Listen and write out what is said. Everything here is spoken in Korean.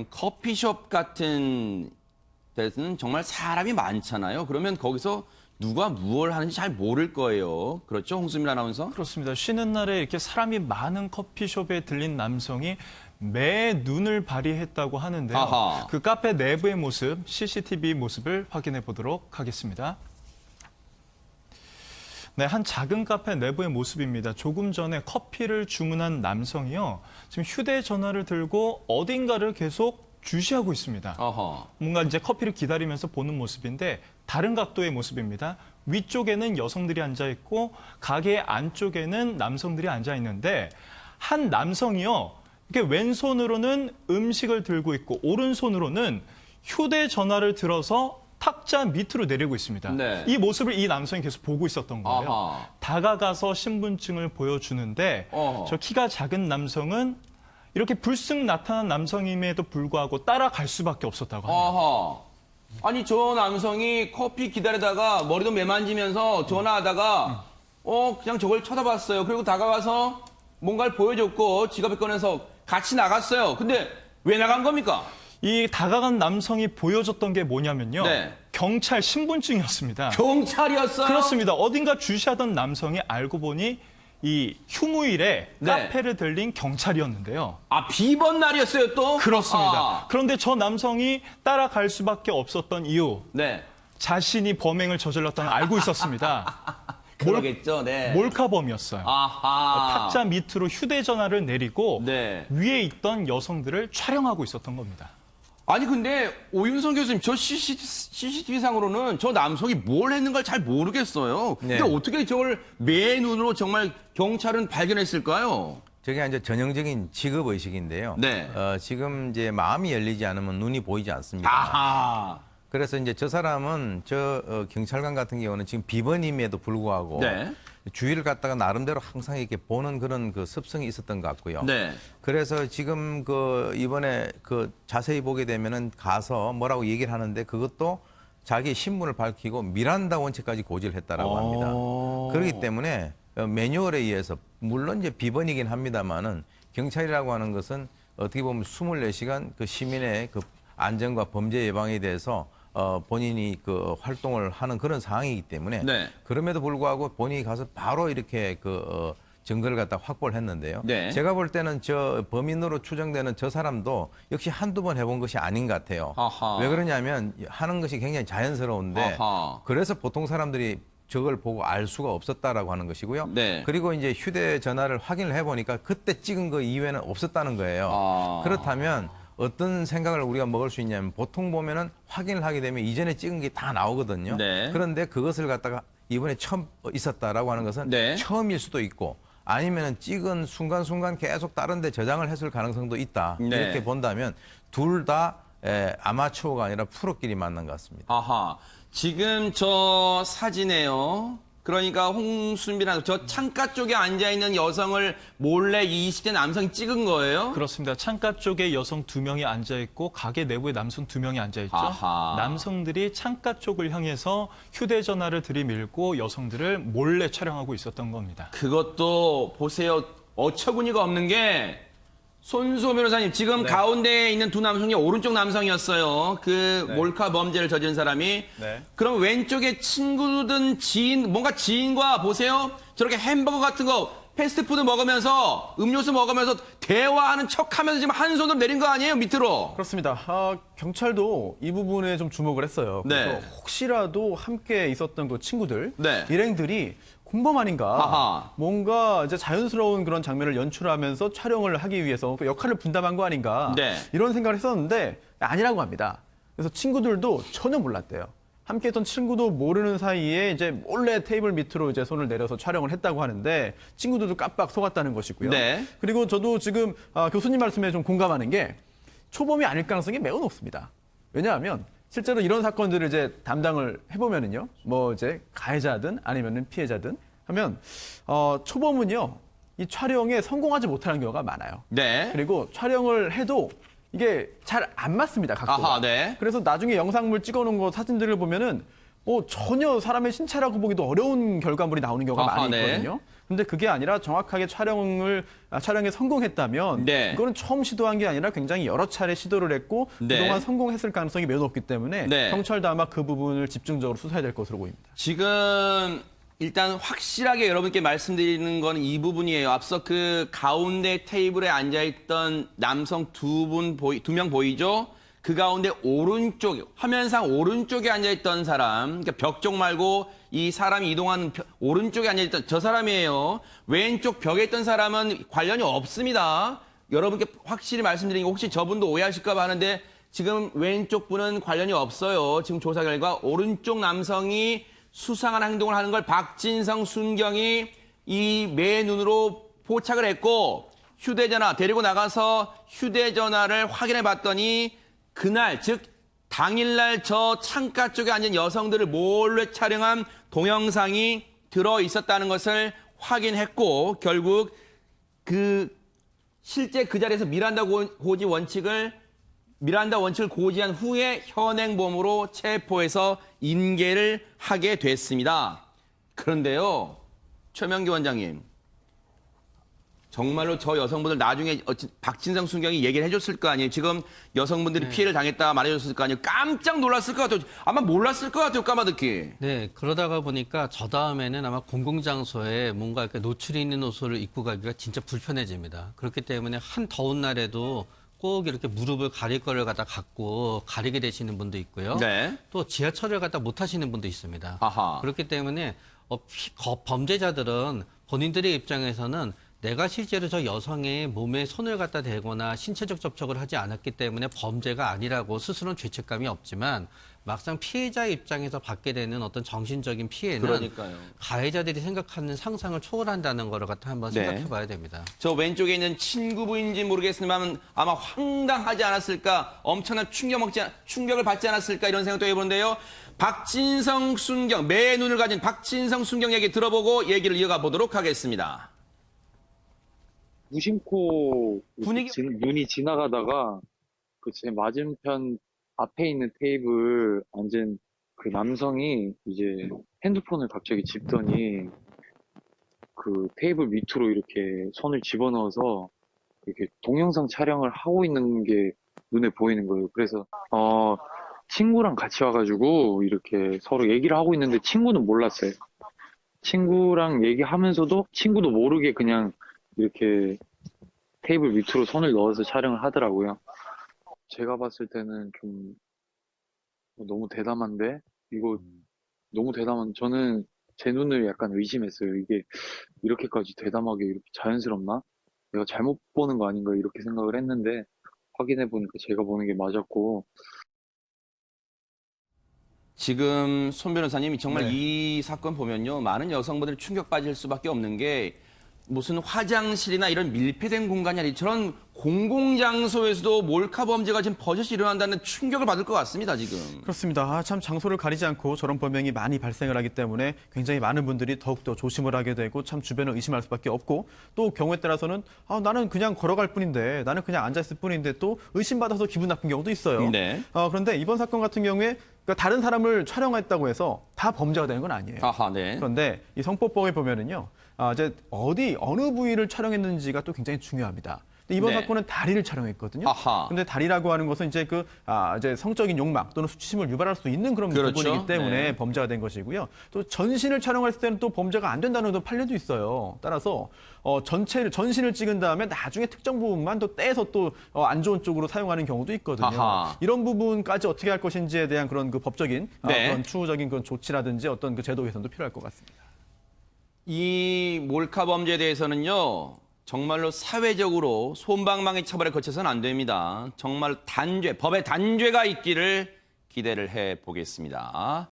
커피숍 같은 데서는 정말 사람이 많잖아요. 그러면 거기서 누가 무엇을 하는지 잘 모를 거예요. 그렇죠, 홍수민 아나운서? 그렇습니다. 쉬는 날에 이렇게 사람이 많은 커피숍에 들린 남성이 매 눈을 발휘했다고 하는데요. 아하. 그 카페 내부의 모습, CCTV 모습을 확인해 보도록 하겠습니다. 네, 한 작은 카페 내부의 모습입니다. 조금 전에 커피를 주문한 남성이요. 지금 휴대전화를 들고 어딘가를 계속 주시하고 있습니다. 어허. 뭔가 이제 커피를 기다리면서 보는 모습인데 다른 각도의 모습입니다. 위쪽에는 여성들이 앉아 있고 가게 안쪽에는 남성들이 앉아 있는데 한 남성이요. 이렇게 왼손으로는 음식을 들고 있고 오른손으로는 휴대전화를 들어서 탁자 밑으로 내리고 있습니다. 네. 이 모습을 이 남성이 계속 보고 있었던 거예요. 아하. 다가가서 신분증을 보여주는데 어허. 저 키가 작은 남성은 이렇게 불쑥 나타난 남성임에도 불구하고 따라갈 수밖에 없었다고 합니다. 어허. 아니, 저 남성이 커피 기다리다가 머리도 매만지면서 전화하다가 그냥 저걸 쳐다봤어요. 그리고 다가가서 뭔가를 보여줬고 지갑을 꺼내서 같이 나갔어요. 근데 왜 나간 겁니까? 이 다가간 남성이 보여줬던 게 뭐냐면요. 네. 경찰 신분증이었습니다. 경찰이었어요? 그렇습니다. 어딘가 주시하던 남성이 알고 보니 이 휴무일에 네. 카페를 들린 경찰이었는데요. 아, 비번 날이었어요, 또? 그렇습니다. 아. 그런데 저 남성이 따라갈 수밖에 없었던 이유, 네. 자신이 범행을 저질렀다는 걸 알고 있었습니다. 그러겠죠, 네. 몰카범이었어요. 아하. 탁자 밑으로 휴대전화를 내리고 네. 위에 있던 여성들을 촬영하고 있었던 겁니다. 아니, 근데 오윤성 교수님, 저 CCTV상으로는 저 남성이 뭘 했는 걸 잘 모르겠어요. 근데 네. 어떻게 저걸 매 눈으로 정말 경찰은 발견했을까요? 저게 이제 전형적인 직업의식인데요. 네. 지금 이제 마음이 열리지 않으면 눈이 보이지 않습니다. 아하. 그래서 이제 저 사람은 경찰관 같은 경우는 지금 비번임에도 불구하고 네. 주의를 갖다가 나름대로 항상 이렇게 보는 그런 그 습성이 있었던 것 같고요. 네. 그래서 지금 이번에 자세히 보게 되면은 가서 뭐라고 얘기를 하는데 그것도 자기 신분을 밝히고 미란다 원칙까지 고지를 했다라고 합니다. 그렇기 때문에 매뉴얼에 의해서 물론 이제 비번이긴 합니다만은 경찰이라고 하는 것은 어떻게 보면 24시간 그 시민의 그 안전과 범죄 예방에 대해서 본인이 그 활동을 하는 그런 상황이기 때문에 네. 그럼에도 불구하고 본인이 가서 바로 이렇게 증거를 갖다 확보를 했는데요. 네. 제가 볼 때는 저 범인으로 추정되는 저 사람도 역시 한두 번 해본 것이 아닌 것 같아요. 아하. 왜 그러냐면 하는 것이 굉장히 자연스러운데 아하. 그래서 보통 사람들이 저걸 보고 알 수가 없었다라고 하는 것이고요. 네. 그리고 이제 휴대전화를 확인을 해보니까 그때 찍은 거 이외에는 없었다는 거예요. 아. 그렇다면 어떤 생각을 우리가 먹을 수 있냐면 보통 보면은 확인을 하게 되면 이전에 찍은 게 다 나오거든요. 네. 그런데 그것을 갖다가 이번에 처음 있었다라고 하는 것은 네. 처음일 수도 있고 아니면은 찍은 순간순간 계속 다른 데 저장을 했을 가능성도 있다. 네. 이렇게 본다면 둘 다 아마추어가 아니라 프로끼리 만난 것 같습니다. 아하. 지금 저 사진에요. 그러니까 홍순빈 저 창가 쪽에 앉아있는 여성을 몰래 20대 남성이 찍은 거예요? 그렇습니다. 창가 쪽에 여성 2명이 앉아있고 가게 내부에 남성 2명이 앉아있죠. 아하. 남성들이 창가 쪽을 향해서 휴대전화를 들이밀고 여성들을 몰래 촬영하고 있었던 겁니다. 그것도 보세요. 어처구니가 없는 게 손수호 변호사님 지금 네. 가운데에 있는 두 남성이 오른쪽 남성이었어요. 그 네. 몰카 범죄를 저지른 사람이. 네. 그럼 왼쪽에 친구든 지인, 뭔가 지인과 보세요. 저렇게 햄버거 같은 거 패스트푸드 먹으면서 음료수 먹으면서 대화하는 척하면서 지금 한 손으로 내린 거 아니에요? 밑으로. 그렇습니다. 경찰도 이 부분에 좀 주목을 했어요. 그래서 네. 혹시라도 함께 있었던 그 친구들, 네. 일행들이 공범 아닌가, 아하. 뭔가 이제 자연스러운 그런 장면을 연출하면서 촬영을 하기 위해서 그 역할을 분담한 거 아닌가, 네. 이런 생각을 했었는데 아니라고 합니다. 그래서 친구들도 전혀 몰랐대요. 함께 했던 친구도 모르는 사이에 이제 몰래 테이블 밑으로 이제 손을 내려서 촬영을 했다고 하는데 친구들도 깜빡 속았다는 것이고요. 네. 그리고 저도 지금 교수님 말씀에 좀 공감하는 게 초범이 아닐 가능성이 매우 높습니다. 왜냐하면 실제로 이런 사건들을 이제 담당을 해보면은요, 뭐 이제 가해자든 아니면은 피해자든 하면 초범은요 이 촬영에 성공하지 못하는 경우가 많아요. 네. 그리고 촬영을 해도 이게 잘 안 맞습니다, 각도가. 아하, 네. 그래서 나중에 영상물 찍어놓은 거 사진들을 보면은 전혀 사람의 신체라고 보기도 어려운 결과물이 나오는 경우가 아하, 많이 네. 있거든요. 근데 그게 아니라 정확하게 촬영에 성공했다면 네. 이거는 처음 시도한 게 아니라 굉장히 여러 차례 시도를 했고 네. 그동안 성공했을 가능성이 매우 높기 때문에 네. 경찰도 아마 그 부분을 집중적으로 수사해야 될 것으로 보입니다. 지금 일단 확실하게 여러분께 말씀드리는 건 이 부분이에요. 앞서 그 가운데 테이블에 앉아있던 남성 두 명 보이죠? 그 가운데 오른쪽, 화면상 오른쪽에 앉아있던 사람, 그러니까 벽 쪽 말고 이 사람이 이동하는 오른쪽에 앉아있던 저 사람이에요. 왼쪽 벽에 있던 사람은 관련이 없습니다. 여러분께 확실히 말씀드리는 게 혹시 저분도 오해하실까 봐 하는데 지금 왼쪽 분은 관련이 없어요. 지금 조사 결과 오른쪽 남성이 수상한 행동을 하는 걸 박진성, 순경이 이 맨눈으로 포착을 했고 휴대전화 데리고 나가서 휴대전화를 확인해 봤더니 그날 즉 당일날 저 창가 쪽에 앉은 여성들을 몰래 촬영한 동영상이 들어 있었다는 것을 확인했고 결국 실제 그 자리에서 미란다 원칙을 고지한 후에 현행범으로 체포해서 인계를 하게 됐습니다. 그런데요, 최명기 원장님, 정말로 저 여성분들 나중에 박진성 순경이 얘기를 해줬을 거 아니에요. 지금 여성분들이 피해를 당했다 말해줬을 거 아니에요. 깜짝 놀랐을 것 같아요. 아마 몰랐을 것 같아요. 까마득히. 네, 그러다가 보니까 저 다음에는 아마 공공장소에 뭔가 이렇게 노출이 있는 옷을 입고 가기가 진짜 불편해집니다. 그렇기 때문에 한 더운 날에도 꼭 이렇게 무릎을 가릴 거를 갖다 갖고 가리게 되시는 분도 있고요. 네. 또 지하철을 갖다 못 타시는 분도 있습니다. 아하. 그렇기 때문에 범죄자들은 본인들의 입장에서는 내가 실제로 저 여성의 몸에 손을 갖다 대거나 신체적 접촉을 하지 않았기 때문에 범죄가 아니라고 스스로는 죄책감이 없지만 막상 피해자 입장에서 받게 되는 어떤 정신적인 피해는 그러니까요. 가해자들이 생각하는 상상을 초월한다는 거를 갖다 한번 네. 생각해 봐야 됩니다. 저 왼쪽에 있는 친구분인지 모르겠습니다만 아마 황당하지 않았을까, 엄청난 충격을 받지 않았을까 이런 생각도 해보는데요. 박진성 순경, 맨눈을 가진 박진성 순경 얘기 들어보고 얘기를 이어가 보도록 하겠습니다. 무심코 분위기- 눈이 지나가다가 그 제 맞은편 앞에 있는 테이블 앉은 그 남성이 이제 핸드폰을 갑자기 집더니 그 테이블 밑으로 이렇게 손을 집어넣어서 이렇게 동영상 촬영을 하고 있는 게 눈에 보이는 거예요. 그래서 친구랑 같이 와가지고 이렇게 서로 얘기를 하고 있는데 친구는 몰랐어요. 친구랑 얘기하면서도 친구도 모르게 그냥 이렇게 테이블 밑으로 손을 넣어서 촬영을 하더라고요. 제가 봤을 때는 좀 너무 대담한데? 이거 너무 저는 제 눈을 약간 의심했어요. 이게 이렇게까지 대담하게 이렇게 자연스럽나? 내가 잘못 보는 거 아닌가 이렇게 생각을 했는데 확인해 보니까 제가 보는 게 맞았고. 지금 손 변호사님이 정말 네. 이 사건 보면요. 많은 여성분들이 충격받을 수밖에 없는 게 무슨 화장실이나 이런 밀폐된 공간이 아니라 저런 공공장소에서도 몰카 범죄가 지금 버젓이 일어난다는 충격을 받을 것 같습니다, 지금. 그렇습니다. 참 장소를 가리지 않고 저런 범행이 많이 발생을 하기 때문에 굉장히 많은 분들이 더욱더 조심을 하게 되고 참 주변을 의심할 수밖에 없고 또 경우에 따라서는 나는 그냥 걸어갈 뿐인데 나는 그냥 앉아있을 뿐인데 또 의심받아서 기분 나쁜 경우도 있어요. 네. 그런데 이번 사건 같은 경우에 그러니까 다른 사람을 촬영했다고 해서 다 범죄가 되는 건 아니에요. 아하, 네. 그런데 이 성폭법에 보면은요, 이제 어느 부위를 촬영했는지가 또 굉장히 중요합니다. 근데 이번 네. 사건은 다리를 촬영했거든요. 아하. 근데 다리라고 하는 것은 이제 이제 성적인 욕망 또는 수치심을 유발할 수 있는 그런 그렇죠. 부분이기 때문에 네. 범죄가 된 것이고요. 또 전신을 촬영했을 때는 또 범죄가 안 된다는 또 판례도 있어요. 따라서 전신을 찍은 다음에 나중에 특정 부분만 또 떼서 또 안 좋은 쪽으로 사용하는 경우도 있거든요. 아하. 이런 부분까지 어떻게 할 것인지에 대한 그런 그 법적인 네. 그런 추후적인 그런 조치라든지 어떤 그 제도 개선도 필요할 것 같습니다. 이 몰카 범죄에 대해서는요. 정말로 사회적으로 솜방망이 처벌에 거쳐서는 안 됩니다. 정말 법의 단죄가 있기를 기대를 해보겠습니다.